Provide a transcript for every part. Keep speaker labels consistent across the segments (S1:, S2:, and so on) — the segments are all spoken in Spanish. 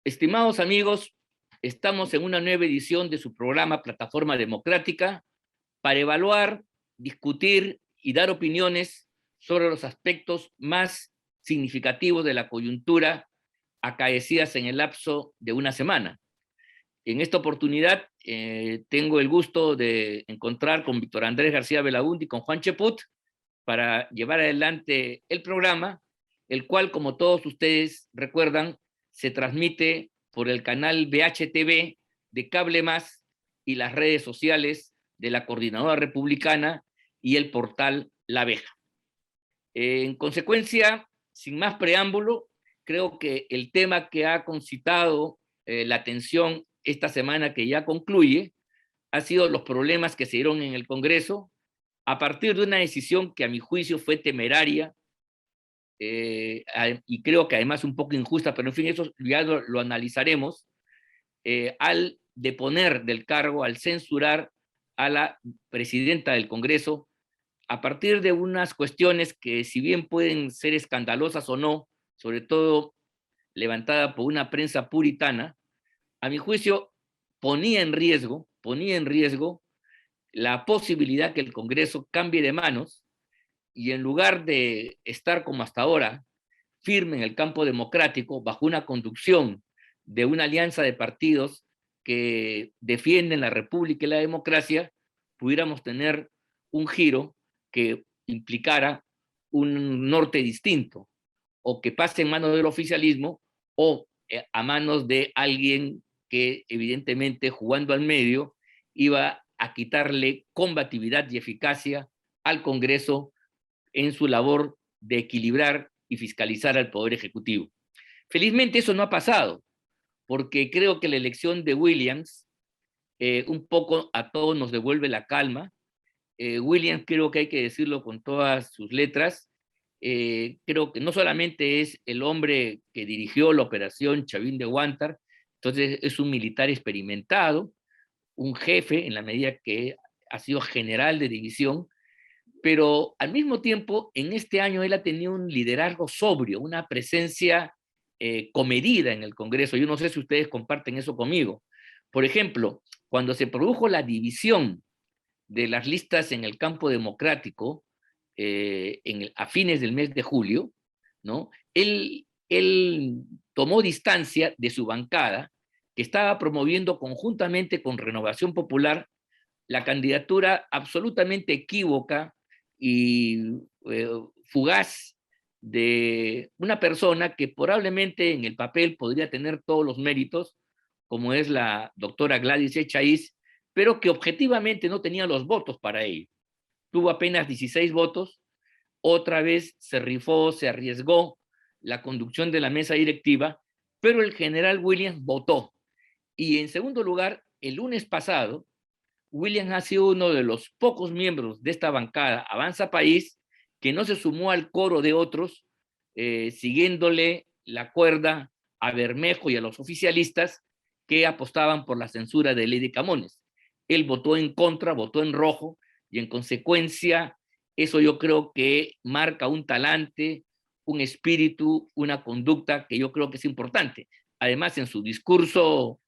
S1: Estimados amigos, estamos en una nueva edición de su programa Plataforma Democrática para evaluar, discutir y dar opiniones sobre los aspectos más significativos de la coyuntura acaecidas en el lapso de una semana. En esta oportunidad tengo el gusto de encontrar con Víctor Andrés García Belaúnde y con Juan Cheput para llevar adelante el programa, el cual, como todos ustedes recuerdan, se transmite por el canal VHTV de Cable Más y las redes sociales de la Coordinadora Republicana y el portal La Abeja. En consecuencia, sin más preámbulo, creo que el tema que ha concitado la atención esta semana que ya concluye ha sido los problemas que se dieron en el Congreso a partir de una decisión que a mi juicio fue temeraria y creo que además un poco injusta, pero en fin, eso ya lo analizaremos, al deponer del cargo, al censurar a la presidenta del Congreso, a partir de unas cuestiones que si bien pueden ser escandalosas o no, sobre todo levantada por una prensa puritana, a mi juicio ponía en riesgo la posibilidad que el Congreso cambie de manos y en lugar de estar como hasta ahora, firme en el campo democrático, bajo una conducción de una alianza de partidos que defienden la república y la democracia, pudiéramos tener un giro que implicara un norte distinto, o que pase en manos del oficialismo o a manos de alguien que evidentemente jugando al medio iba a quitarle combatividad y eficacia al Congreso en su labor de equilibrar y fiscalizar al Poder Ejecutivo. Felizmente eso no ha pasado, porque creo que la elección de Williams un poco a todos nos devuelve la calma. Williams, creo que hay que decirlo con todas sus letras, creo que no solamente es el hombre que dirigió la operación Chavín de Huántar, entonces es un militar experimentado, un jefe en la medida que ha sido general de división, pero al mismo tiempo en este año él ha tenido un liderazgo sobrio, una presencia comedida en el Congreso. Yo no sé si ustedes comparten eso conmigo. Por ejemplo, cuando se produjo la división de las listas en el campo democrático a fines del mes de julio, ¿no? Él tomó distancia de su bancada, que estaba promoviendo conjuntamente con Renovación Popular la candidatura absolutamente equívoca y fugaz de una persona que probablemente en el papel podría tener todos los méritos, como es la doctora Gladys Echaíz, pero que objetivamente no tenía los votos para ello. Tuvo apenas 16 votos, otra vez se rifó, se arriesgó la conducción de la mesa directiva, pero el general Williams votó. Y en segundo lugar, el lunes pasado, Williams ha sido uno de los pocos miembros de esta bancada Avanza País que no se sumó al coro de otros, siguiéndole la cuerda a Bermejo y a los oficialistas que apostaban por la censura de Lady Camones. Él votó en contra, votó en rojo, y en consecuencia eso yo creo que marca un talante, un espíritu, una conducta que yo creo que es importante. Además, en su discurso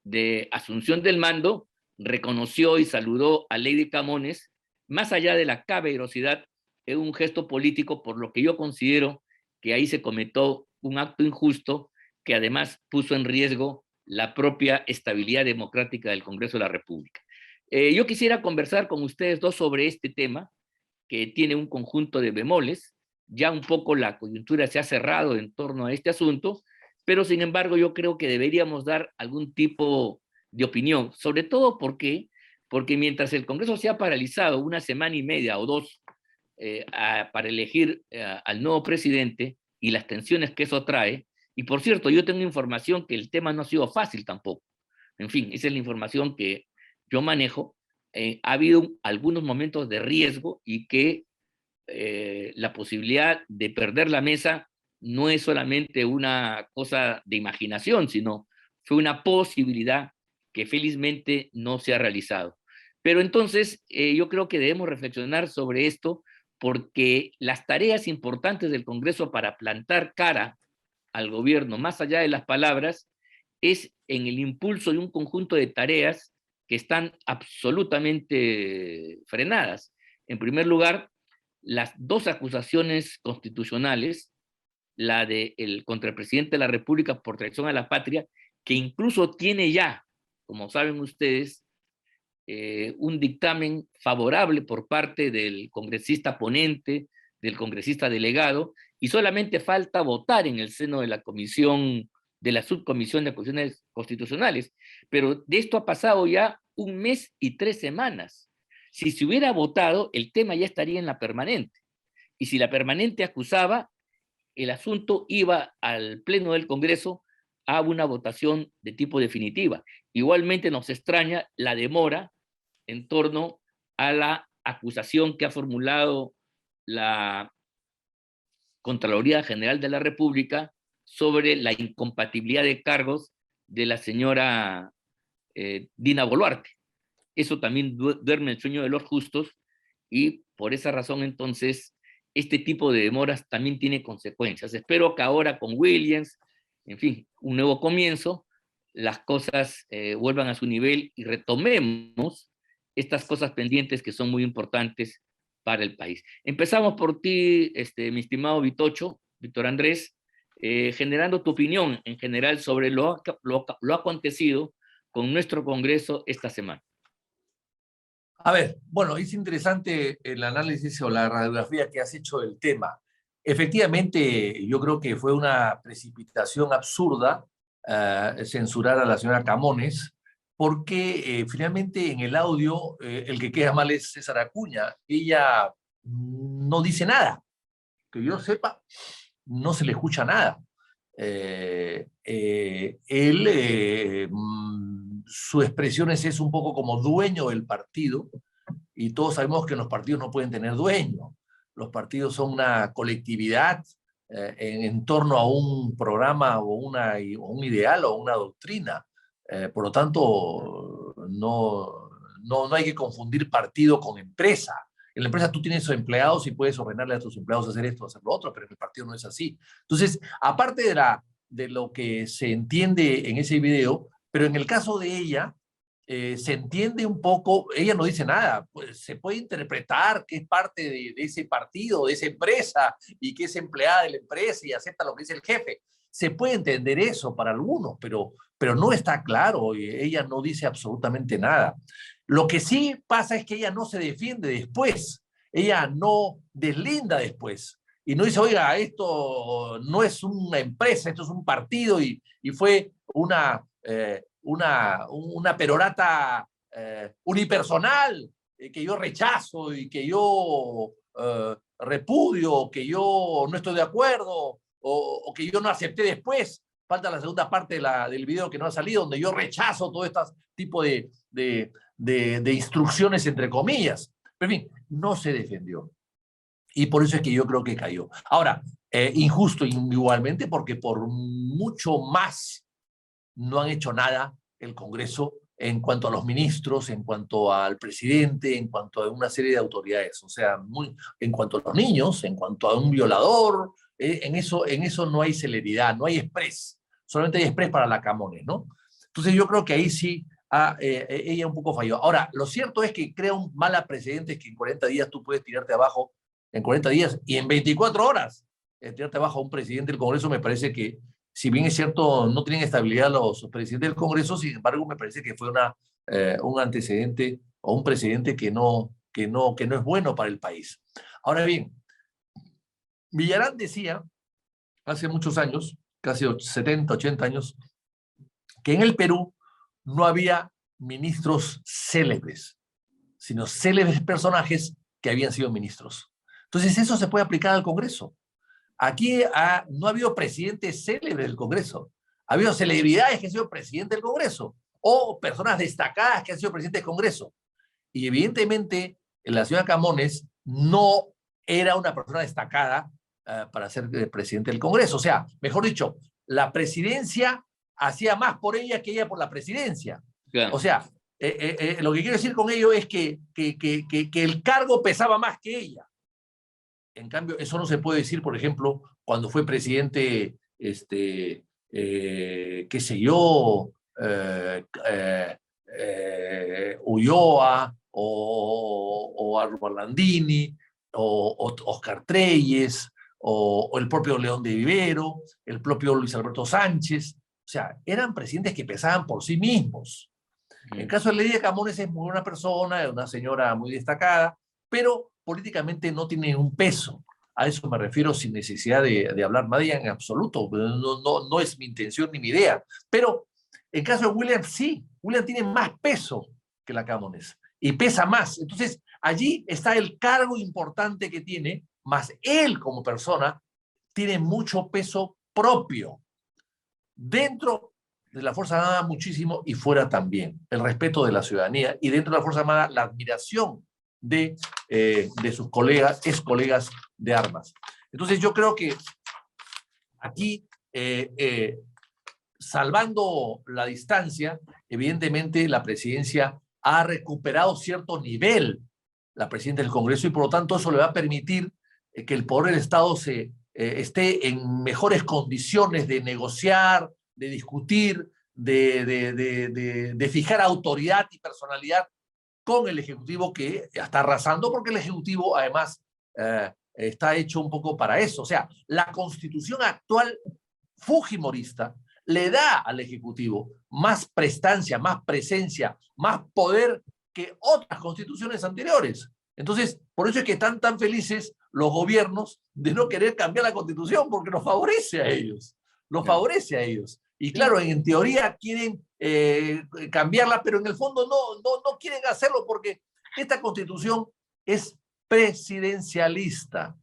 S1: de asunción del mando, reconoció y saludó a Lady Camones, más allá de la caballerosidad, es un gesto político, por lo que yo considero que ahí se cometió un acto injusto que además puso en riesgo la propia estabilidad democrática del Congreso de la República. Yo quisiera conversar con ustedes dos sobre este tema, que tiene un conjunto de bemoles. Ya un poco la coyuntura se ha cerrado en torno a este asunto, pero sin embargo yo creo que deberíamos dar algún tipo de opinión, sobre todo porque mientras el Congreso se ha paralizado una semana y media o dos para elegir al nuevo presidente y las tensiones que eso trae, y por cierto, yo tengo información que el tema no ha sido fácil tampoco. En fin, esa es la información que yo manejo. Ha habido algunos momentos de riesgo y que la posibilidad de perder la mesa no es solamente una cosa de imaginación, sino fue una posibilidad que felizmente no se ha realizado. Pero entonces yo creo que debemos reflexionar sobre esto porque las tareas importantes del Congreso para plantar cara al gobierno, más allá de las palabras, es en el impulso de un conjunto de tareas que están absolutamente frenadas. En primer lugar, las dos acusaciones constitucionales, la del contra el presidente de la República por traición a la patria, que incluso tiene ya, como saben ustedes, un dictamen favorable por parte del congresista ponente, del congresista delegado, y solamente falta votar en el seno de la comisión, de la subcomisión de acusaciones constitucionales. Pero de esto ha pasado ya 1 mes y 3 semanas. Si se hubiera votado, el tema ya estaría en la permanente. Y si la permanente acusaba, el asunto iba al Pleno del Congreso a una votación de tipo definitiva. Igualmente nos extraña la demora en torno a la acusación que ha formulado la Contraloría General de la República sobre la incompatibilidad de cargos de la señora Dina Boluarte. Eso también duerme el sueño de los justos, y por esa razón entonces este tipo de demoras también tiene consecuencias. Espero que ahora con Williams, en fin, un nuevo comienzo, las cosas vuelvan a su nivel y retomemos estas cosas pendientes que son muy importantes para el país. Empezamos por ti, mi estimado Víctor Andrés, generando tu opinión en general sobre lo acontecido con nuestro Congreso esta semana.
S2: A ver, bueno, es interesante el análisis o la radiografía que has hecho del tema. Efectivamente, yo creo que fue una precipitación absurda censurar a la señora Camones, porque finalmente en el audio el que queda mal es César Acuña. Ella no dice nada. Que yo sepa, no se le escucha nada. Su expresión es un poco como dueño del partido, y todos sabemos que los partidos no pueden tener dueño. Los partidos son una colectividad en torno a un programa o un ideal o una doctrina. Por lo tanto, no hay que confundir partido con empresa. En la empresa tú tienes empleados y puedes ordenarle a tus empleados hacer esto, hacer lo otro, pero en el partido no es así. Entonces, aparte de lo que se entiende en ese video, pero en el caso de ella, se entiende un poco, ella no dice nada, pues se puede interpretar que es parte de ese partido, de esa empresa, y que es empleada de la empresa y acepta lo que dice el jefe. Se puede entender eso para algunos, pero no está claro, y ella no dice absolutamente nada. Lo que sí pasa es que ella no se defiende después, ella no deslinda después, y no dice, oiga, esto no es una empresa, esto es un partido, y fue una perorata unipersonal que yo rechazo y que yo repudio, que yo no estoy de acuerdo, o que yo no acepté después. Falta la segunda parte del video que no ha salido, donde yo rechazo todo este tipo de instrucciones, entre comillas. Pero en fin, no se defendió. Y por eso es que yo creo que cayó. Ahora, injusto igualmente, porque por mucho más no han hecho nada el Congreso en cuanto a los ministros, en cuanto al presidente, en cuanto a una serie de autoridades. O sea, en cuanto a los niños, en cuanto a un violador, en eso no hay celeridad, no hay express. Solamente hay express para la Camones, ¿no? Entonces yo creo que ahí sí ella un poco falló. Ahora, lo cierto es que crea un mala precedente, que en 40 días tú puedes tirarte abajo, en 40 días y en 24 horas, tirarte abajo a un presidente del Congreso. Me parece que, si bien es cierto, no tienen estabilidad los presidentes del Congreso, sin embargo, me parece que fue un antecedente o un presidente que no es bueno para el país. Ahora bien, Villarán decía hace muchos años, casi 70, 80 años, que en el Perú no había ministros célebres, sino célebres personajes que habían sido ministros. Entonces eso se puede aplicar al Congreso. Aquí no ha habido presidente célebre del Congreso. Ha habido celebridades que han sido presidente del Congreso o personas destacadas que han sido presidente del Congreso. Y evidentemente la señora Camones no era una persona destacada para ser presidente del Congreso. O sea, mejor dicho, la presidencia hacía más por ella que ella por la presidencia. Claro. O sea, lo que quiero decir con ello es que el cargo pesaba más que ella. En cambio, eso no se puede decir, por ejemplo, cuando fue presidente qué sé yo, Ulloa o Álvaro Landini o Oscar Treyes o el propio León de Vivero, el propio Luis Alberto Sánchez. O sea, eran presidentes que pensaban por sí mismos. En el caso de Lidia Camones es muy buena persona, es una señora muy destacada, pero políticamente no tiene un peso. A eso me refiero sin necesidad de hablar más de ella en absoluto. No es mi intención ni mi idea. Pero en el caso de William, sí. William tiene más peso que la Camones y pesa más. Entonces, allí está el cargo importante que tiene, más él como persona tiene mucho peso propio dentro de la Fuerza Armada muchísimo y fuera también. El respeto de la ciudadanía y dentro de la Fuerza Armada la admiración de sus colegas, ex colegas de armas. Entonces yo creo que aquí, salvando la distancia, evidentemente la presidencia ha recuperado cierto nivel, la presidenta del Congreso, y por lo tanto eso le va a permitir que el poder del Estado esté en mejores condiciones de negociar, de discutir, de fijar autoridad y personalidad con el Ejecutivo que está arrasando, porque el Ejecutivo además está hecho un poco para eso. O sea, la Constitución actual fujimorista le da al Ejecutivo más prestancia, más presencia, más poder que otras constituciones anteriores. Entonces, por eso es que están tan felices los gobiernos de no querer cambiar la Constitución, porque los favorece a ellos, los favorece a ellos. Y claro, en teoría quieren cambiarla, pero en el fondo no quieren hacerlo porque esta Constitución es presidencialista.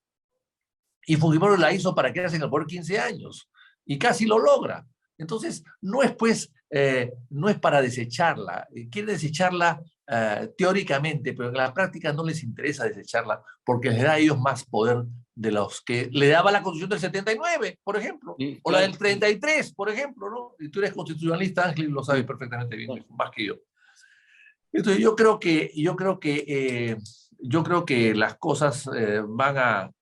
S2: Y Fujimori la hizo para quedarse en el poder 15 años y casi lo logra. Entonces, no es pues, no es para desecharla. Quieren desecharla teóricamente, pero en la práctica no les interesa desecharla porque les da a ellos más poder de los que le daba la Constitución del 79, por ejemplo,
S1: Sí,
S2: o la del 33, por ejemplo, ¿no? Y tú eres constitucionalista, Ángel, y lo sabes perfectamente bien, más que yo. Entonces, yo creo que las cosas van a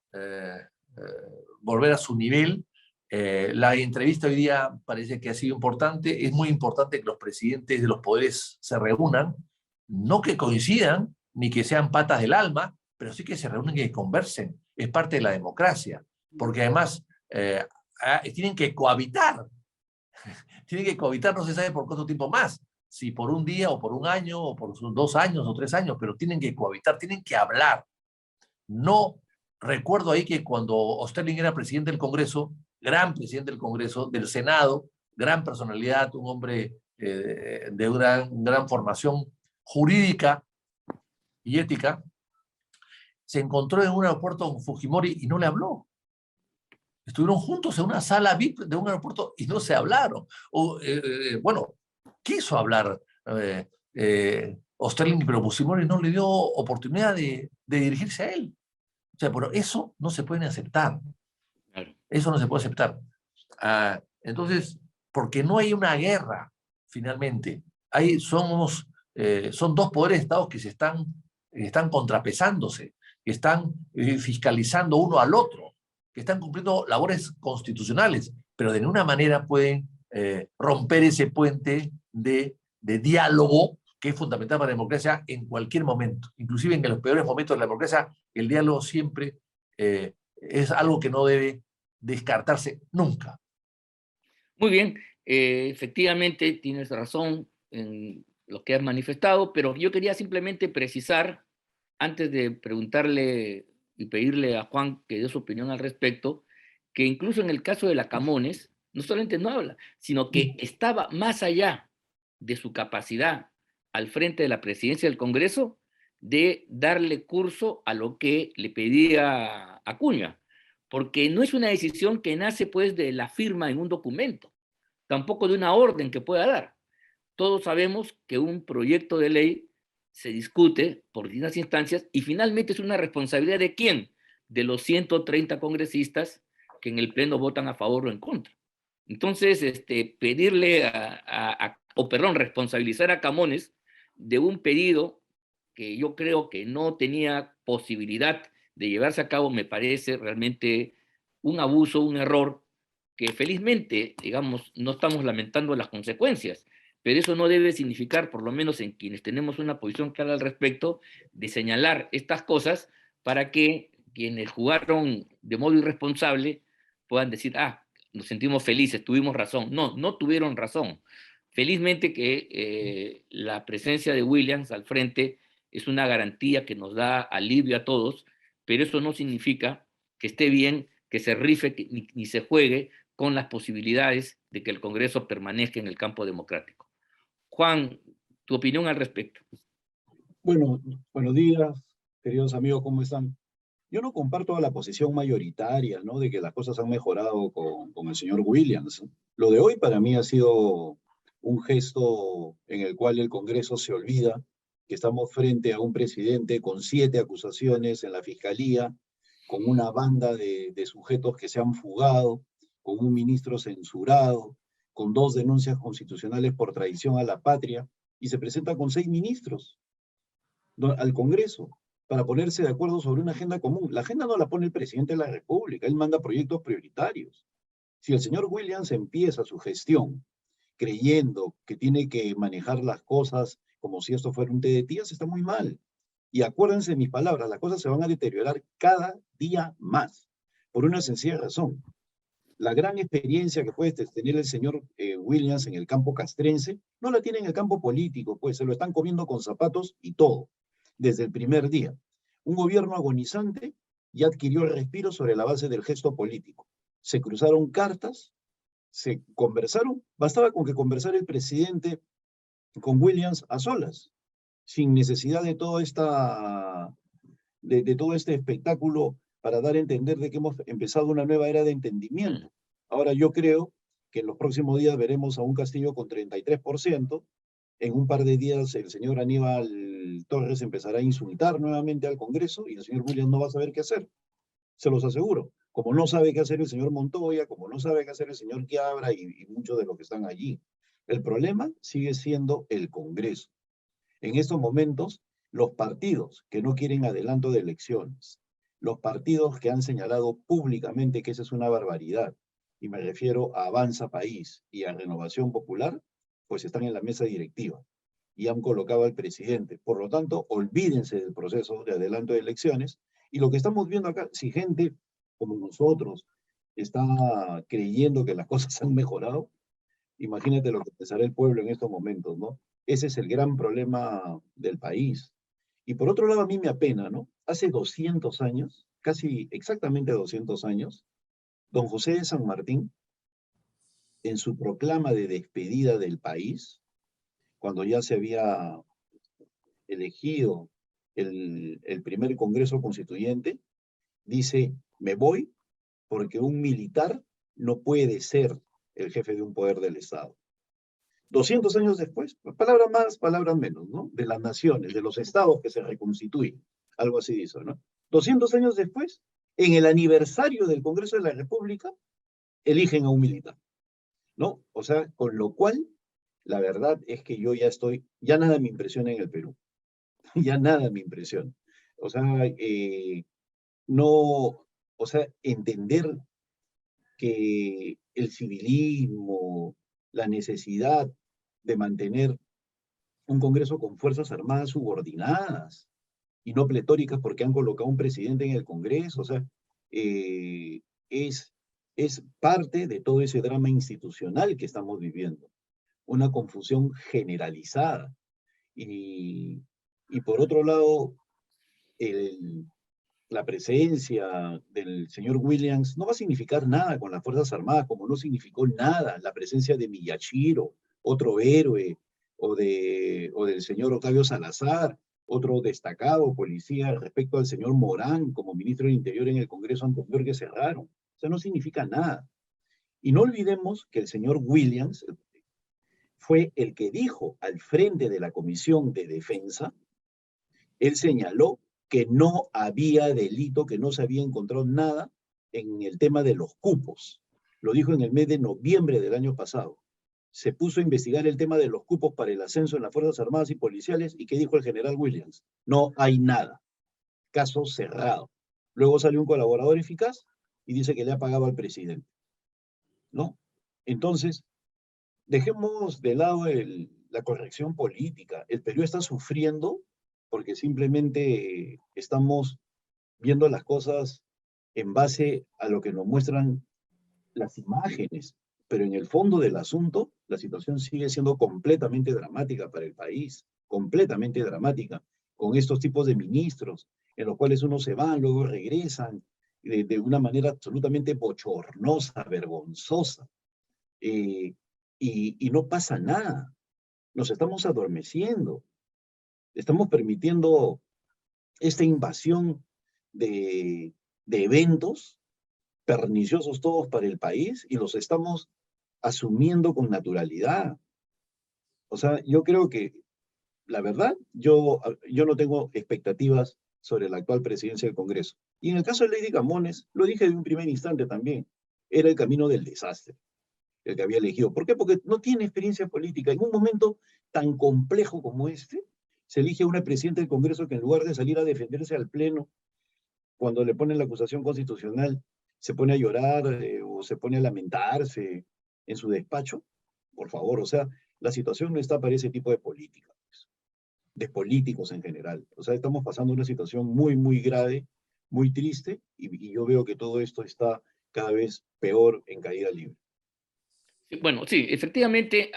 S2: volver a su nivel. La entrevista hoy día parece que ha sido importante. Es muy importante que los presidentes de los poderes se reúnan, no que coincidan ni que sean patas del alma, pero sí que se reúnan y que conversen. Es parte de la democracia, porque además tienen que cohabitar. Tienen que cohabitar, no se sabe por cuánto tiempo más, si por un día o por un año o por 2 años o 3 años, pero tienen que cohabitar, tienen que hablar. No recuerdo ahí que cuando Osterling era presidente del Congreso, gran presidente del Congreso, del Senado, gran personalidad, un hombre de gran formación jurídica y ética, se encontró en un aeropuerto con Fujimori y no le habló. Estuvieron juntos en una sala VIP de un aeropuerto y no se hablaron. Bueno, quiso hablar Osterling, pero Fujimori no le dio oportunidad de dirigirse a él. O sea, pero eso no se puede aceptar.
S1: claro.
S2: Eso no se puede aceptar. Entonces, porque no hay una guerra, finalmente. Son dos poderes de Estados que están contrapesándose, que están fiscalizando uno al otro, que están cumpliendo labores constitucionales, pero de ninguna manera pueden romper ese puente de diálogo que es fundamental para la democracia en cualquier momento. Inclusive en los peores momentos de la democracia, el diálogo siempre es algo que no debe descartarse nunca.
S1: Muy bien, efectivamente tienes razón en lo que has manifestado, pero yo quería simplemente precisar, antes de preguntarle y pedirle a Juan que dé su opinión al respecto, que incluso en el caso de la Camones, no solamente no habla, sino que estaba más allá de su capacidad al frente de la presidencia del Congreso de darle curso a lo que le pedía Acuña, porque no es una decisión que nace pues de la firma en un documento, tampoco de una orden que pueda dar. Todos sabemos que un proyecto de ley se discute por distintas instancias y finalmente es una responsabilidad de quién, de los 130 congresistas que en el pleno votan a favor o en contra. Entonces, pedirle responsabilizar a Camones de un pedido que yo creo que no tenía posibilidad de llevarse a cabo me parece realmente un abuso, un error, que felizmente, digamos, no estamos lamentando las consecuencias, pero eso no debe significar, por lo menos en quienes tenemos una posición clara al respecto, de señalar estas cosas para que quienes jugaron de modo irresponsable puedan decir, nos sentimos felices, tuvimos razón. No, no tuvieron razón. Felizmente que la presencia de Williams al frente es una garantía que nos da alivio a todos, pero eso no significa que esté bien que se rife ni se juegue con las posibilidades de que el Congreso permanezca en el campo democrático. Juan, tu opinión al respecto.
S3: Bueno, buenos días, queridos amigos, ¿cómo están? Yo no comparto la posición mayoritaria, ¿no? De que las cosas han mejorado con el señor Williams. Lo de hoy para mí ha sido un gesto en el cual el Congreso se olvida que estamos frente a un presidente con 7 acusaciones en la fiscalía, con una banda de sujetos que se han fugado, con un ministro censurado, con 2 denuncias constitucionales por traición a la patria, y se presenta con 6 ministros al Congreso para ponerse de acuerdo sobre una agenda común. La agenda no la pone el presidente de la República, él manda proyectos prioritarios. Si el señor Williams empieza su gestión creyendo que tiene que manejar las cosas como si esto fuera un té de tías, está muy mal. Y acuérdense de mis palabras, las cosas se van a deteriorar cada día más, por una sencilla razón. La gran experiencia que puede tener el señor Williams en el campo castrense, no la tiene en el campo político, pues se lo están comiendo con zapatos y todo, desde el primer día. Un gobierno agonizante ya adquirió el respiro sobre la base del gesto político. Se cruzaron cartas, se conversaron, bastaba con que conversara el presidente con Williams a solas, sin necesidad de todo todo este espectáculo para dar a entender de que hemos empezado una nueva era de entendimiento. Ahora yo creo que en los próximos días veremos a un Castillo con 33%. En un par de días el señor Aníbal Torres empezará a insultar nuevamente al Congreso y el señor Williams no va a saber qué hacer. Se los aseguro. Como no sabe qué hacer el señor Montoya, como no sabe qué hacer el señor Quiabra y muchos de los que están allí. El problema sigue siendo el Congreso. En estos momentos, los partidos que no quieren adelanto de elecciones, los partidos que han señalado públicamente que esa es una barbaridad, y me refiero a Avanza País y a Renovación Popular, pues están en la mesa directiva y han colocado al presidente. Por lo tanto, olvídense del proceso de adelanto de elecciones. Y lo que estamos viendo acá, si gente como nosotros está creyendo que las cosas han mejorado, imagínate lo que pensará el pueblo en estos momentos, ¿no? Ese es el gran problema del país. Y por otro lado, a mí me apena, ¿no? Hace 200 años, casi exactamente 200 años, don José de San Martín, en su proclama de despedida del país, cuando ya se había elegido el primer Congreso Constituyente, dice, me voy porque un militar no puede ser el jefe de un poder del Estado. 200 años después, palabras más, palabras menos, ¿no? De las naciones, de los estados que se reconstituyen, algo así dice, ¿no? 200 años después, en el aniversario del Congreso de la República, eligen a un militar, ¿no? O sea, con lo cual, la verdad es que yo ya nada me impresiona en el Perú, ya nada me impresiona. O sea, entender que el civilismo, la necesidad de mantener un Congreso con fuerzas armadas subordinadas y no pletóricas porque han colocado un presidente en el Congreso, o sea, eh, es, es parte de todo ese drama institucional que estamos viviendo, una confusión generalizada. Y, y por otro lado, la presencia del señor Williams no va a significar nada con las Fuerzas Armadas, como no significó nada la presencia de Miyashiro, otro héroe, o del señor Octavio Salazar, otro destacado policía respecto al señor Morán como ministro del Interior en el Congreso anterior que cerraron. O sea, no significa nada. Y no olvidemos que el señor Williams fue el que dijo al frente de la Comisión de Defensa, él señaló que no había delito, que no se había encontrado nada en el tema de los cupos. Lo dijo en el mes de noviembre del año pasado. Se puso a investigar el tema de los cupos para el ascenso en las Fuerzas Armadas y Policiales, y ¿qué dijo el general Williams? No hay nada. Caso cerrado. Luego salió un colaborador eficaz y dice que le ha pagado al presidente, ¿no? Entonces, dejemos de lado la corrección política. El Perú está sufriendo porque simplemente estamos viendo las cosas en base a lo que nos muestran las imágenes, pero en el fondo del asunto, la situación sigue siendo completamente dramática para el país, completamente dramática, con estos tipos de ministros, en los cuales unos se van, luego regresan, de una manera absolutamente bochornosa, vergonzosa, eh, y no pasa nada. Nos estamos adormeciendo, estamos permitiendo esta invasión de eventos perniciosos todos para el país y los estamos asumiendo con naturalidad. O sea, yo creo que, la verdad, yo no tengo expectativas sobre la actual presidencia del Congreso. Y en el caso de Lady Camones, lo dije de un primer instante también, era el camino del desastre el que había elegido. ¿Por qué? Porque no tiene experiencia política. En un momento tan complejo como este, se elige a una presidenta del Congreso que en lugar de salir a defenderse al Pleno, cuando le ponen la acusación constitucional, se pone a llorar o se pone a lamentarse en su despacho. Por favor, o sea, la situación no está para ese tipo de política, pues, de políticos en general. O sea, estamos pasando una situación muy, muy grave, muy triste, y yo veo que todo esto está cada vez peor en caída libre.
S1: Bueno, sí, efectivamente,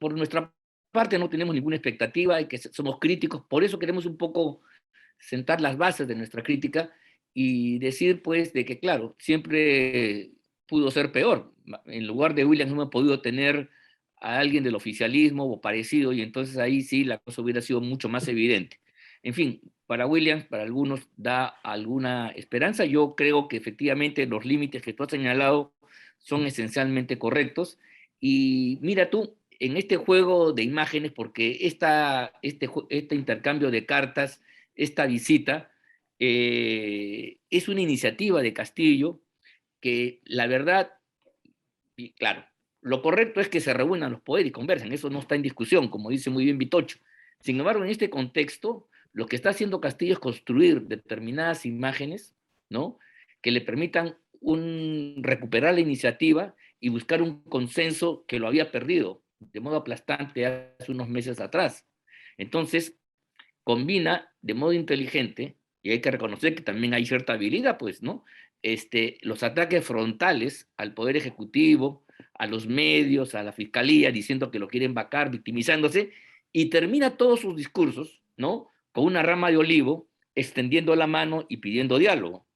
S1: por nuestra parte no tenemos ninguna expectativa y que somos críticos, por eso queremos un poco sentar las bases de nuestra crítica y decir, pues, de que, claro, siempre pudo ser peor. En lugar de Williams no hemos podido tener a alguien del oficialismo o parecido, y entonces ahí sí la cosa hubiera sido mucho más evidente. En fin, para Williams, para algunos, da alguna esperanza. Yo creo que efectivamente los límites que tú has señalado son esencialmente correctos. Y mira tú, en este juego de imágenes, porque este intercambio de cartas, esta visita, es una iniciativa de Castillo que la verdad, y claro, lo correcto es que se reúnan los poderes y conversen, eso no está en discusión, como dice muy bien Vitocho. Sin embargo, en este contexto, lo que está haciendo Castillo es construir determinadas imágenes, ¿no?, que le permitan recuperar la iniciativa y buscar un consenso que lo había perdido de modo aplastante hace unos meses atrás. Entonces, combina de modo inteligente, y hay que reconocer que también hay cierta habilidad, pues, ¿no? Los ataques frontales al Poder Ejecutivo, a los medios, a la Fiscalía, diciendo que lo quieren vacar, victimizándose, y termina todos sus discursos, ¿no?, con una rama de olivo, extendiendo la mano y pidiendo diálogo.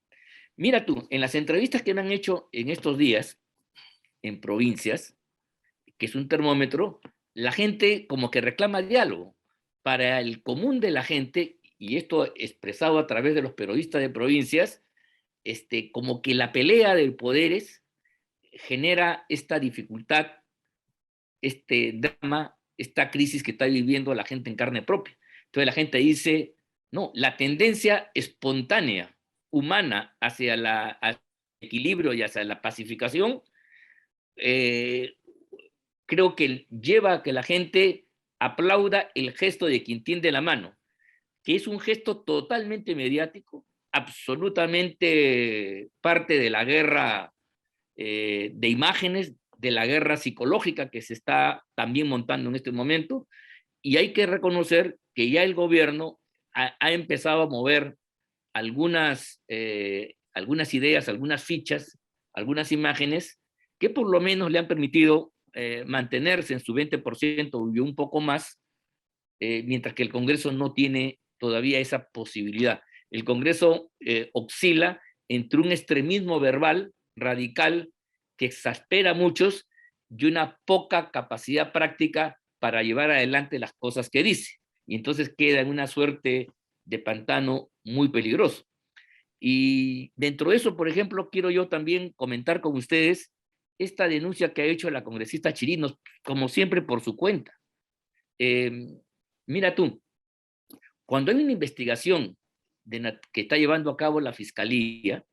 S1: Mira tú, en las entrevistas que me han hecho en estos días, en provincias, que es un termómetro, la gente como que reclama diálogo. Para el común de la gente, y esto expresado a través de los periodistas de provincias, como que la pelea de poderes genera esta dificultad, este drama, esta crisis que está viviendo la gente en carne propia. Entonces la gente dice, no, la tendencia espontánea, humana, hacia el equilibrio y hacia la pacificación, creo que lleva a que la gente aplauda el gesto de quien tiende la mano, que es un gesto totalmente mediático, absolutamente parte de la guerra de imágenes, de la guerra psicológica que se está también montando en este momento, y hay que reconocer que ya el gobierno ha empezado a mover algunas ideas, algunas fichas, algunas imágenes que por lo menos le han permitido mantenerse en su 20% y un poco más, mientras que el Congreso no tiene todavía esa posibilidad. El Congreso oscila entre un extremismo verbal radical que exaspera a muchos y una poca capacidad práctica para llevar adelante las cosas que dice. Y entonces queda en una suerte de pantano muy peligroso. Y dentro de eso, por ejemplo, quiero yo también comentar con ustedes esta denuncia que ha hecho la congresista Chirinos, como siempre por su cuenta. Mira tú, cuando hay una investigación que está llevando a cabo la Fiscalía,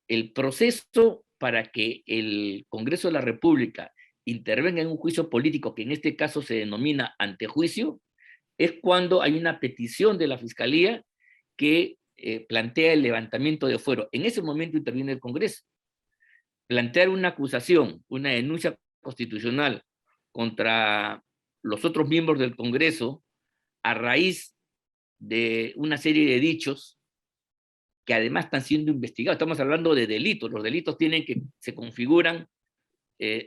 S1: el proceso para que el Congreso de la República intervenga en un juicio político, que en este caso se denomina antejuicio, es cuando hay una petición de la Fiscalía que plantea el levantamiento de fuero. En ese momento interviene el Congreso. plantear una acusación, una denuncia constitucional contra los otros miembros del Congreso a raíz de una serie de dichos que además están siendo investigados. Estamos hablando de delitos. Los delitos se configuran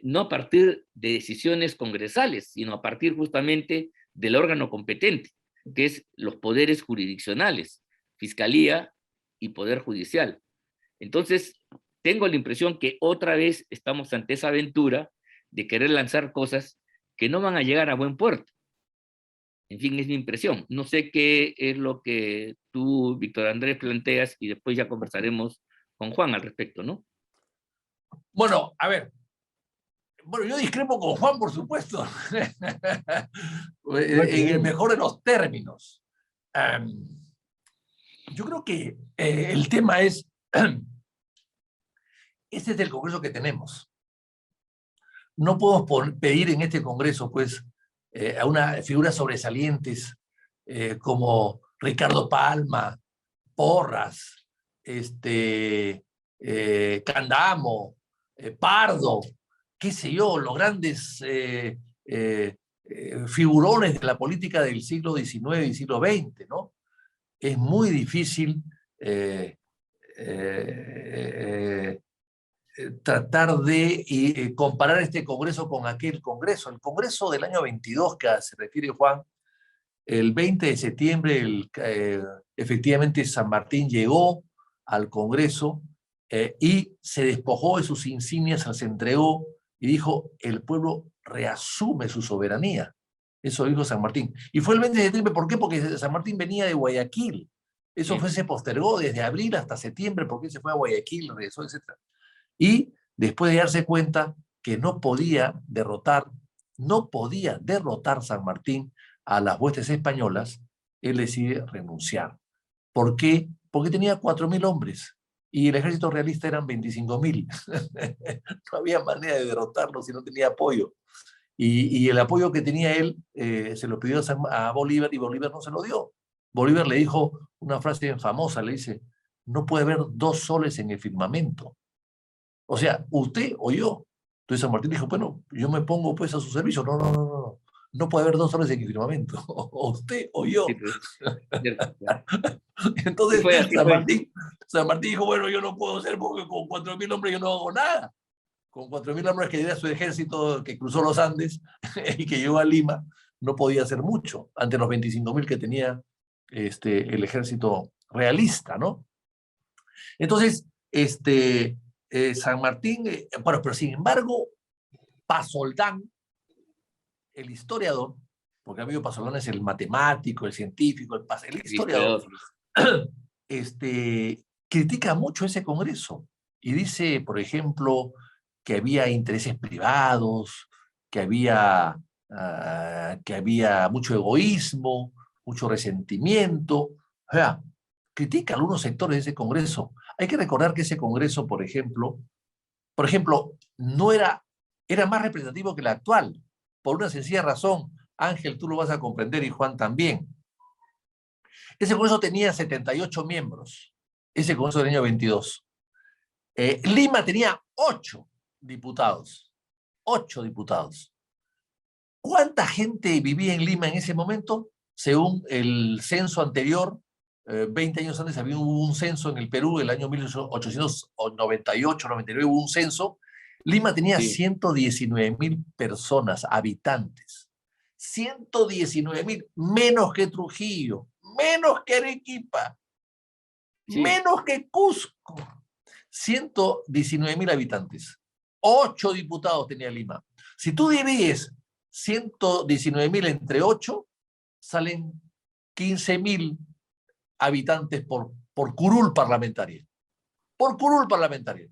S1: no a partir de decisiones congresales, sino a partir justamente del órgano competente, que es los poderes jurisdiccionales, Fiscalía y Poder Judicial. Entonces, tengo la impresión que otra vez estamos ante esa aventura de querer lanzar cosas que no van a llegar a buen puerto. En fin, es mi impresión. No sé qué es lo que tú, Víctor Andrés, planteas y después ya conversaremos con Juan al respecto, ¿no?
S2: Bueno, a ver. Bueno, yo discrepo con Juan, por supuesto, en el mejor de los términos. Yo creo que el tema es, este es el Congreso que tenemos. No podemos pedir en este Congreso, pues, a unas figuras sobresalientes como Ricardo Palma, Porras, Candamo, Pardo, qué sé yo, los grandes figurones de la política del siglo XIX y siglo XX, ¿no? Es muy difícil tratar de comparar este Congreso con aquel Congreso. El Congreso del año 22, que se refiere Juan, el 20 de septiembre, efectivamente San Martín llegó al Congreso y se despojó de sus insignias, se entregó y dijo, el pueblo reasume su soberanía. Eso dijo San Martín. Y fue el 20 de septiembre, ¿por qué? Porque San Martín venía de Guayaquil. Eso se postergó desde abril hasta septiembre, porque se fue a Guayaquil, regresó, etc. Y después de darse cuenta que no podía derrotar San Martín a las huestes españolas, él decide renunciar. ¿Por qué? Porque tenía 4.000 hombres y el ejército realista eran 25.000. No había manera de derrotarlo si no tenía apoyo. Y el apoyo que tenía él se lo pidió a Bolívar y Bolívar no se lo dio. Bolívar le dijo una frase famosa, le dice, no puede haber dos soles en el firmamento. O sea, usted o yo. Entonces San Martín dijo, bueno, yo me pongo pues a su servicio. No. No puede haber dos soles en el firmamento. O usted o yo.
S1: Sí, pues.
S2: Entonces
S1: Sí,
S2: San Martín dijo, bueno, yo no puedo hacer porque con 4.000 hombres yo no hago nada. Con 4.000 hombres que era su ejército que cruzó los Andes y que llegó a Lima, no podía hacer mucho ante los 25.000 que tenía el ejército realista, ¿no? Entonces, San Martín, bueno, pero sin embargo, Pasoldán, el historiador, porque amigo Pasoldán es el matemático, el científico, el historiador, critica mucho ese Congreso y dice, por ejemplo, que había intereses privados, que había mucho egoísmo, mucho resentimiento. O sea, critica algunos sectores de ese Congreso. Hay que recordar que ese Congreso, por ejemplo, no era más representativo que el actual, por una sencilla razón. Ángel, tú lo vas a comprender y Juan también. Ese Congreso tenía 78 miembros, ese Congreso del año 22. Lima tenía 8 diputados. 8 diputados. ¿Cuánta gente vivía en Lima en ese momento? Según el censo anterior, 20 años antes hubo un censo en el Perú, el año 1898-99 hubo un censo. Lima tenía 119.000 personas, habitantes. 119.000, menos que Trujillo, menos que Arequipa, menos que Cusco. 119.000 habitantes. 8 diputados tenía Lima. Si tú divides 119.000 entre 8, salen 15.000 habitantes por curul parlamentaria. Por curul parlamentaria.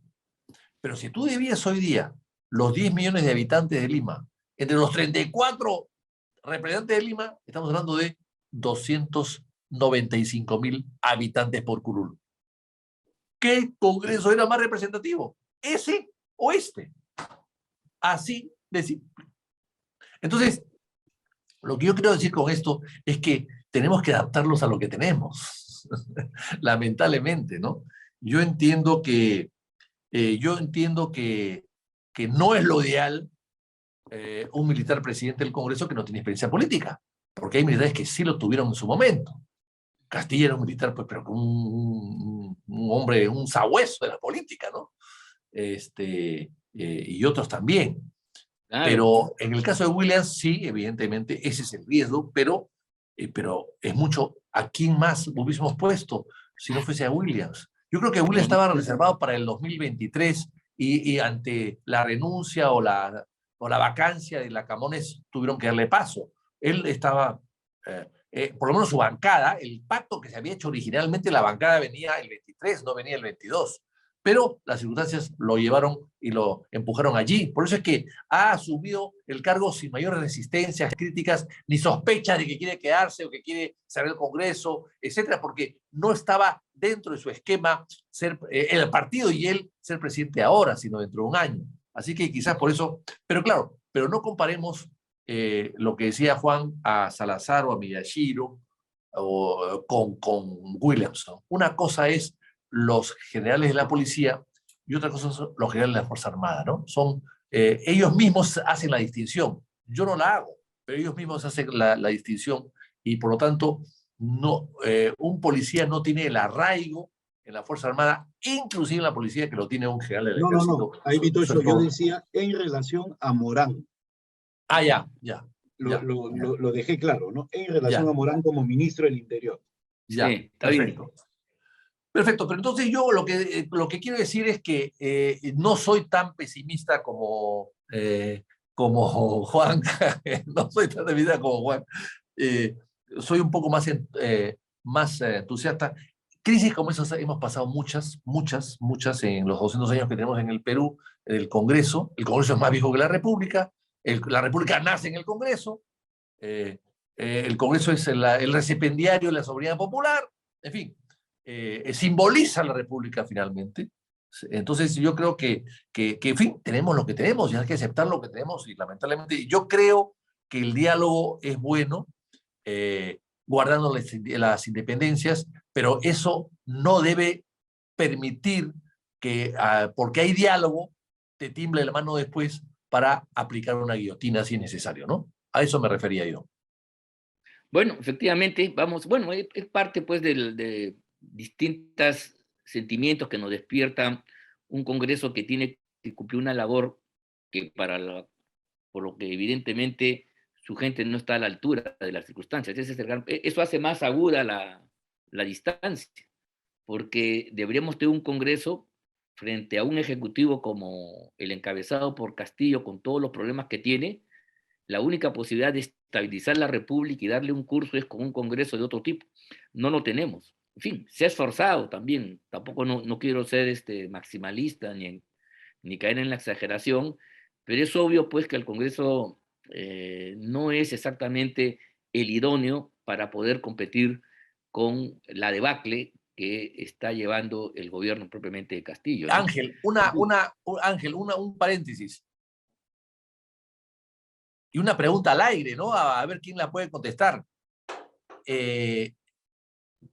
S2: Pero si tú divides hoy día los 10 millones de habitantes de Lima entre los 34 representantes de Lima, estamos hablando de 295.000 habitantes por curul. ¿Qué Congreso era más representativo? ¿Ese o este? Así de simple. Entonces, lo que yo quiero decir con esto es que tenemos que adaptarlos a lo que tenemos. Lamentablemente, ¿no? Yo entiendo que yo entiendo que no es lo ideal un militar presidente del Congreso que no tiene experiencia política, porque hay militares que sí lo tuvieron en su momento. Castilla era un militar, pues, pero un hombre, un sabueso de la política, ¿no? Y otros también.
S1: Claro.
S2: Pero en el caso de Williams, sí, evidentemente, ese es el riesgo, pero es mucho. ¿A quién más hubiésemos puesto si no fuese a Williams? Yo creo que Williams estaba reservado para el 2023 y ante la renuncia o la vacancia de la Camones tuvieron que darle paso. Él estaba, por lo menos su bancada, el pacto que se había hecho originalmente, la bancada venía el 23, no venía el 22. Pero las circunstancias lo llevaron y lo empujaron allí. Por eso es que ha asumido el cargo sin mayores resistencias, críticas, ni sospechas de que quiere quedarse o que quiere cerrar el Congreso, etcétera, porque no estaba dentro de su esquema ser el partido y él ser presidente ahora, sino dentro de un año. Así que quizás por eso, pero claro, pero no comparemos lo que decía Juan a Salazar o a Miyashiro o con Williamson. Una cosa es los generales de la policía y otra cosa son los generales de la Fuerza Armada, ¿no? Ellos mismos hacen la distinción. Yo no la hago, pero ellos mismos hacen la distinción y por lo tanto no, un policía no tiene el arraigo en la Fuerza Armada, inclusive en la policía, que lo tiene un general del ejército.
S3: No. Ahí, Vitocho, yo decía en relación a Morán.
S2: Ya.
S3: Lo dejé claro, ¿no? En relación a Morán como ministro del Interior.
S2: Ya, sí, perfecto. Perfecto, pero entonces yo lo que quiero decir es que no soy tan pesimista como Juan, no soy tan pesimista como Juan, soy un poco más entusiasta. Crisis como esas hemos pasado muchas en los 200 años que tenemos en el Perú, el Congreso es más viejo que la República, la República nace en el Congreso, el Congreso es el recipiendario de la soberanía popular, en fin. Simboliza la República finalmente. Entonces yo creo que, en fin, tenemos lo que tenemos y hay que aceptar lo que tenemos y lamentablemente yo creo que el diálogo es bueno, guardando las independencias, pero eso no debe permitir que, porque hay diálogo, te tiemble la mano después para aplicar una guillotina si es necesario, ¿no? A eso me refería yo.
S1: Bueno, efectivamente, bueno, es parte pues de distintos sentimientos que nos despierta un Congreso que tiene que cumplir una labor que por lo que evidentemente su gente no está a la altura de las circunstancias. Eso hace más aguda la distancia, porque deberíamos tener un Congreso frente a un Ejecutivo como el encabezado por Castillo, con todos los problemas que tiene. La única posibilidad de estabilizar la República y darle un curso es con un Congreso de otro tipo. No lo tenemos. En fin, se ha esforzado también. Tampoco no quiero ser maximalista ni caer en la exageración, pero es obvio pues que el Congreso no es exactamente el idóneo para poder competir con la debacle que está llevando el gobierno propiamente de Castillo, ¿no?
S2: Ángel, un paréntesis. Y una pregunta al aire, ¿no? A ver quién la puede contestar.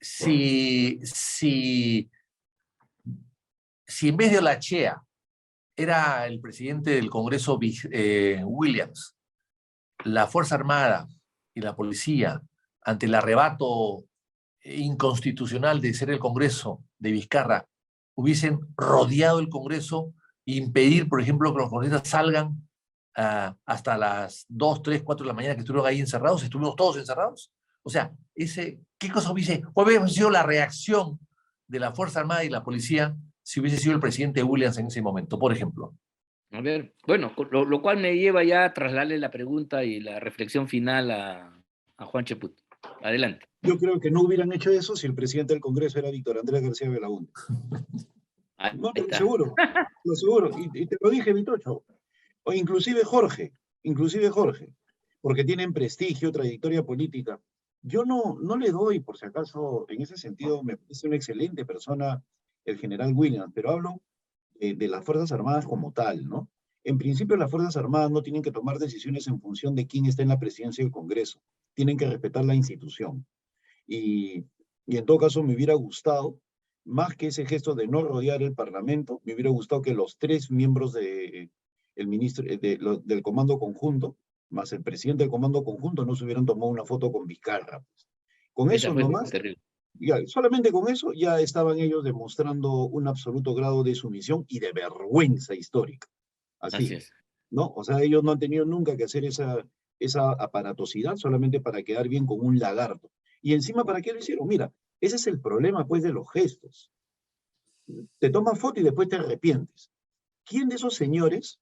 S2: Si en vez de Olachea era el presidente del Congreso Williams, la Fuerza Armada y la policía, ante el arrebato inconstitucional de ser el Congreso de Vizcarra, hubiesen rodeado el Congreso e impedir, por ejemplo, que los congresistas salgan hasta las 2, 3, 4 de la mañana que estuvieron ahí encerrados, estuvimos todos encerrados. O sea, ¿qué cosa cuál hubiese sido la reacción de la Fuerza Armada y la policía si hubiese sido el presidente Williams en ese momento, por ejemplo?
S1: A ver, bueno, lo cual me lleva ya a trasladarle la pregunta y la reflexión final a Juan Cheput. Adelante.
S3: Yo creo que no hubieran hecho eso si el presidente del Congreso era Víctor Andrés García Belaúnde. No, lo seguro. Y te lo dije, Vitocho. O inclusive Jorge, porque tienen prestigio, trayectoria política. Yo no le doy, por si acaso, en ese sentido, me parece una excelente persona el general Williams, pero hablo de las Fuerzas Armadas como tal, ¿no? En principio, las Fuerzas Armadas no tienen que tomar decisiones en función de quién está en la presidencia del Congreso. Tienen que respetar la institución. Y en todo caso, me hubiera gustado más que ese gesto de no rodear el Parlamento, me hubiera gustado que los 3 miembros del Comando Conjunto, más el presidente del Comando Conjunto, no se hubieran tomado una foto con Vizcarra, pues. Con
S1: Esa
S3: eso
S1: fue
S3: nomás,
S1: terrible.
S3: ya, solamente con eso ya estaban ellos demostrando un absoluto grado de sumisión y de vergüenza histórica.
S1: Así
S3: Así,
S1: es.
S3: ¿no? O sea, ellos no han tenido nunca que hacer esa aparatosidad solamente para quedar bien con un lagarto. Y encima, ¿para qué lo hicieron? Mira, ese es el problema, pues, de los gestos. Te tomas foto y después te arrepientes. ¿Quién de esos señores,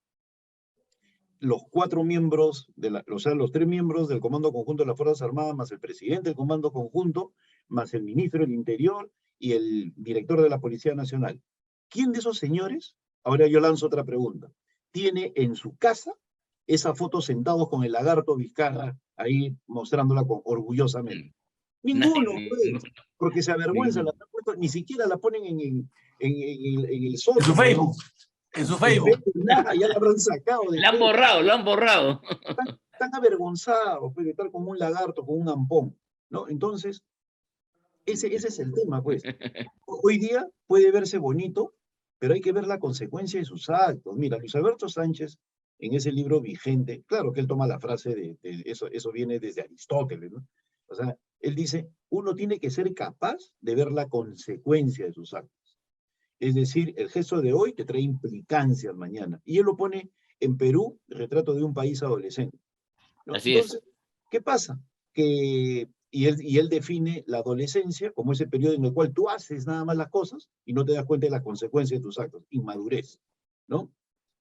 S3: los 4 miembros, o sea, los 3 miembros del Comando Conjunto de las Fuerzas Armadas, más el presidente del Comando Conjunto, más el ministro del Interior y el director de la Policía Nacional? ¿Quién de esos señores, ahora yo lanzo otra pregunta, tiene en su casa esa foto sentados con el lagarto Vizcarra ahí mostrándola orgullosamente? Ninguno,
S1: Nadie,
S3: pues, porque se avergüenzan,
S1: ninguno.
S3: ni siquiera la ponen en el
S2: En su
S3: sótano, ¿no?
S2: Facebook. En su
S3: En
S2: Facebook.
S3: Facebook, nada, ya la habrán sacado de
S1: La han
S3: Facebook.
S1: borrado, lo han borrado.
S3: Están avergonzados, pues, de estar como un lagarto, con un ampón, ¿no? Entonces, ese es el tema, pues. Hoy día puede verse bonito, pero hay que ver la consecuencia de sus actos. Mira, Luis Alberto Sánchez, en ese libro Vigente, claro que él toma la frase de eso viene desde Aristóteles, ¿no? O sea, él dice, uno tiene que ser capaz de ver la consecuencia de sus actos. Es decir, el gesto de hoy te trae implicancias mañana. Y él lo pone en Perú, retrato de un país adolescente, ¿no?
S1: Así es.
S3: Entonces, ¿qué pasa? Y él define la adolescencia como ese periodo en el cual tú haces nada más las cosas y no te das cuenta de las consecuencias de tus actos, inmadurez, ¿no?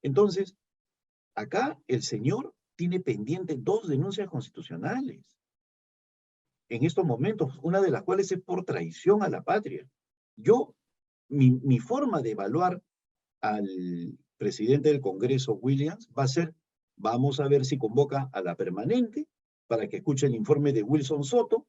S3: Entonces, acá el señor tiene pendiente 2 denuncias constitucionales en estos momentos, una de las cuales es por traición a la patria. Mi forma de evaluar al presidente del Congreso, Williams, va a ser, vamos a ver si convoca a la permanente para que escuche el informe de Wilson Soto,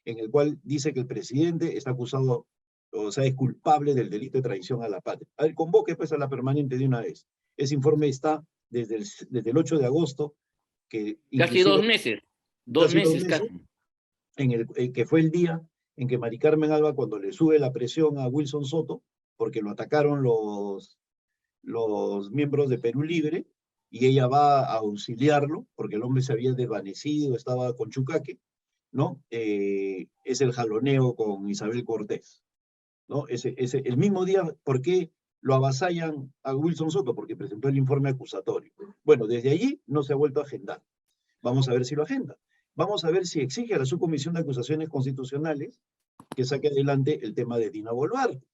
S3: en el cual dice que el presidente está acusado, o sea, es culpable del delito de traición a la patria. A ver, convoque pues a la permanente de una vez. Ese informe está desde el 8 de agosto, que
S1: Casi
S3: inclusive
S1: 2 meses. Dos
S3: casi 2
S1: meses
S3: meses,
S1: casi.
S3: que fue el día en que Mari Carmen Alba, cuando le sube la presión a Wilson Soto, porque lo atacaron los miembros de Perú Libre, y ella va a auxiliarlo, porque el hombre se había desvanecido, estaba con Chucaque, ¿no? Es el jaloneo con Isabel Cortés, ¿no? El mismo día, ¿por qué lo avasallan a Wilson Soto? Porque presentó el informe acusatorio. Bueno, desde allí no se ha vuelto a agendar. Vamos a ver si lo agenda. Vamos a ver si exige a la Subcomisión de Acusaciones Constitucionales que saque adelante el tema de Dina Boluarte,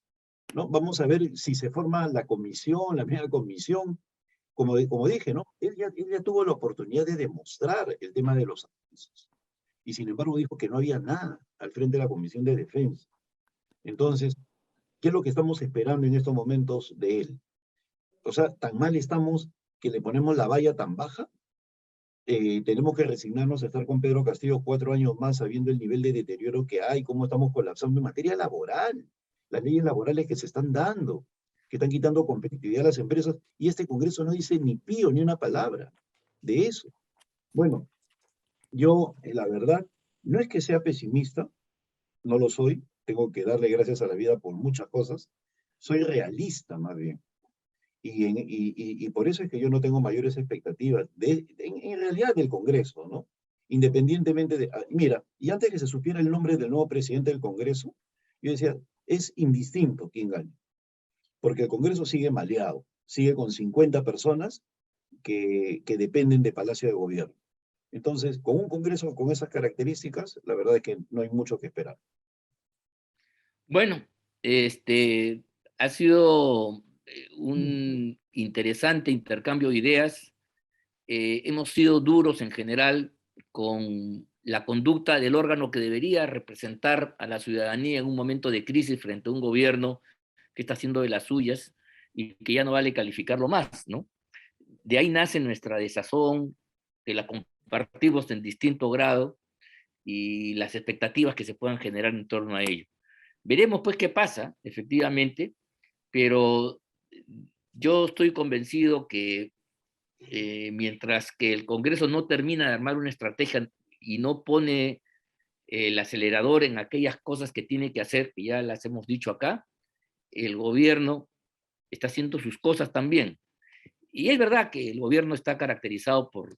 S3: ¿no? Vamos a ver si se forma la comisión, la primera comisión. Como dije, ¿no? Él ya tuvo la oportunidad de demostrar el tema de los abusos. Y sin embargo dijo que no había nada al frente de la Comisión de Defensa. Entonces, ¿qué es lo que estamos esperando en estos momentos de él? O sea, tan mal estamos que le ponemos la valla tan baja. Tenemos que resignarnos a estar con Pedro Castillo 4 años más, sabiendo el nivel de deterioro que hay, cómo estamos colapsando en materia laboral, las leyes laborales que se están dando, que están quitando competitividad a las empresas, y este Congreso no dice ni pío ni una palabra de eso. Bueno, yo, la verdad, no es que sea pesimista, no lo soy, tengo que darle gracias a la vida por muchas cosas, soy realista más bien. Y por eso es que yo no tengo mayores expectativas, en realidad del Congreso, ¿no? Independientemente de... Mira, y antes que se supiera el nombre del nuevo presidente del Congreso, yo decía, es indistinto quién gane, porque el Congreso sigue maleado, sigue con 50 personas que dependen de Palacio de Gobierno. Entonces, con un Congreso con esas características, la verdad es que no hay mucho que esperar.
S1: Bueno, ha sido un interesante intercambio de ideas. Hemos sido duros en general con la conducta del órgano que debería representar a la ciudadanía en un momento de crisis frente a un gobierno que está haciendo de las suyas y que ya no vale calificarlo más, ¿no? De ahí nace nuestra desazón, que la compartimos en distinto grado y las expectativas que se puedan generar en torno a ello. Veremos pues qué pasa, efectivamente, pero yo estoy convencido que mientras que el Congreso no termina de armar una estrategia y no pone el acelerador en aquellas cosas que tiene que hacer, que ya las hemos dicho acá, el gobierno está haciendo sus cosas también. Y es verdad que el gobierno está caracterizado por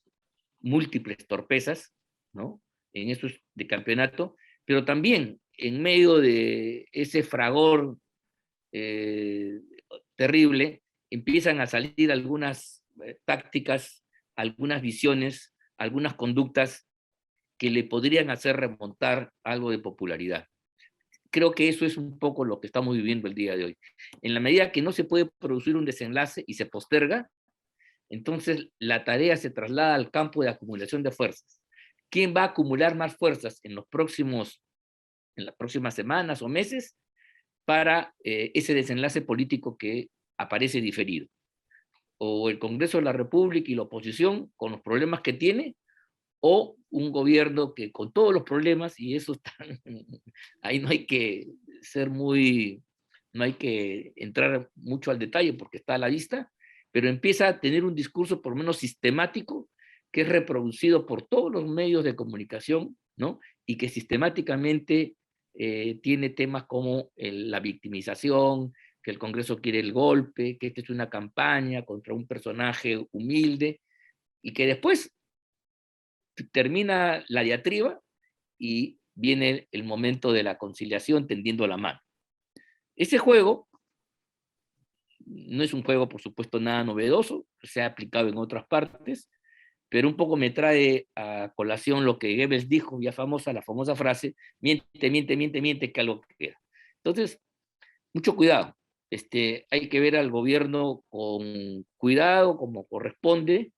S1: múltiples torpezas, ¿no? En estos de campeonato, pero también en medio de ese fragor terrible, empiezan a salir algunas tácticas, algunas visiones, algunas conductas que le podrían hacer remontar algo de popularidad. Creo que eso es un poco lo que estamos viviendo el día de hoy. En la medida que no se puede producir un desenlace y se posterga, entonces la tarea se traslada al campo de acumulación de fuerzas. ¿Quién va a acumular más fuerzas en las próximas semanas o meses para ese desenlace político que aparece diferido? O el Congreso de la República y la oposición con los problemas que tiene, o un gobierno que con todos los problemas, y eso está, ahí no hay que ser no hay que entrar mucho al detalle porque está a la vista, pero empieza a tener un discurso por lo menos sistemático que es reproducido por todos los medios de comunicación, ¿no? Y que sistemáticamente tiene temas como la victimización, que el Congreso quiere el golpe, que esta es una campaña contra un personaje humilde, y que después termina la diatriba y viene el momento de la conciliación tendiendo la mano. Ese juego no es un juego, por supuesto, nada novedoso, se ha aplicado en otras partes, pero un poco me trae a colación lo que Goebbels dijo, ya famosa, la famosa frase, miente, miente, miente, miente, que algo queda. Entonces, mucho cuidado. Hay que ver al gobierno con cuidado, como corresponde,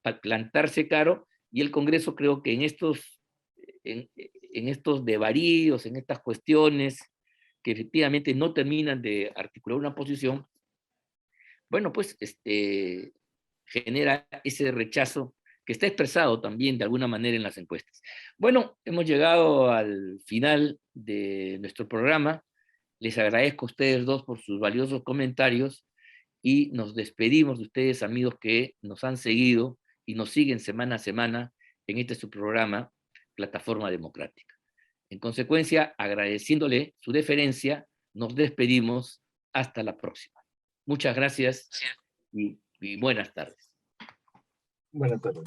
S1: para plantarse caro, y el Congreso creo que en estos devaríos, en estas cuestiones que efectivamente no terminan de articular una posición, bueno, pues genera ese rechazo que está expresado también de alguna manera en las encuestas. Bueno, hemos llegado al final de nuestro programa. Les agradezco a ustedes dos por sus valiosos comentarios y nos despedimos de ustedes, amigos que nos han seguido y nos siguen semana a semana en este su programa, Plataforma Democrática. En consecuencia, agradeciéndole su deferencia, nos despedimos. Hasta la próxima. Muchas gracias y buenas tardes.
S3: Buenas tardes.